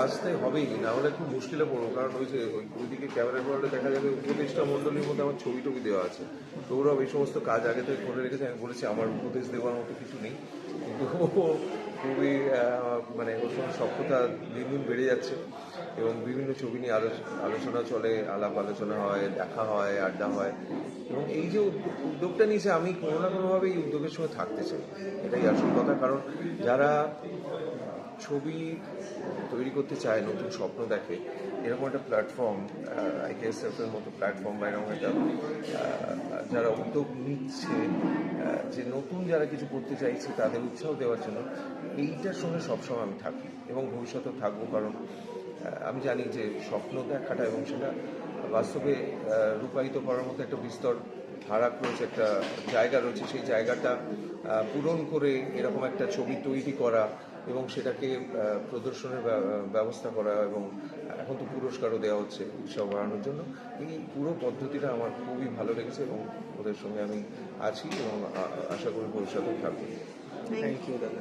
আসতে হবেই, না হলে খুব মুশকিলে পড়বো। কারণ ওই যে ওইদিকে ক্যামেরার পরে দেখা যাবে উপদেষ্টা মণ্ডলীর মধ্যে আমার ছবি টবি দেওয়া আছে। গৌরব এই সমস্ত কাজ আগে থেকে করে রেখেছে। আমি বলেছি আমার উপদেশ দেওয়ার মতো কিছু নেই, কিন্তু ও খুবই মানে ওর সঙ্গে সক্ষতা দিন দিন বেড়ে যাচ্ছে এবং বিভিন্ন ছবি নিয়ে আলোচনা চলে, আলাপ আলোচনা হয়, দেখা হয়, আড্ডা হয়। এবং এই যে উদ্যোগটা নিয়েছে, আমি কোনো না কোনোভাবে এই উদ্যোগের সঙ্গে থাকতে চাই, এটাই আসল কথা। কারণ যারা ছবি তৈরি করতে চায়, নতুন স্বপ্ন দেখে, এরকম একটা প্ল্যাটফর্ম, IKSF-এর মতো প্ল্যাটফর্ম বা এরকম একটা যারা উদ্যোগ নিচ্ছে, যে নতুন যারা কিছু করতে চাইছে তাদের উৎসাহ দেওয়ার জন্য, এইটার সঙ্গে সবসময় আমি থাকি এবং ভবিষ্যতেও থাকবো। কারণ আমি জানি যে স্বপ্ন দেখাটা এবং সেটা বাস্তবে রূপায়িত করার মতো একটা বিস্তর ফারাক রয়েছে, একটা জায়গা রয়েছে। সেই জায়গাটা পূরণ করে এরকম একটা ছবি তৈরি করা এবং সেটাকে প্রদর্শনের ব্যবস্থা করা, এবং এখন তো পুরস্কারও দেওয়া হচ্ছে উৎসাহ বাড়ানোর জন্য। এই পুরো পদ্ধতিটা আমার খুবই ভালো লেগেছে এবং ওদের সঙ্গে আমি আছি এবং আশা করি ভবিষ্যতেও থাকবো। থ্যাংক ইউ দাদা।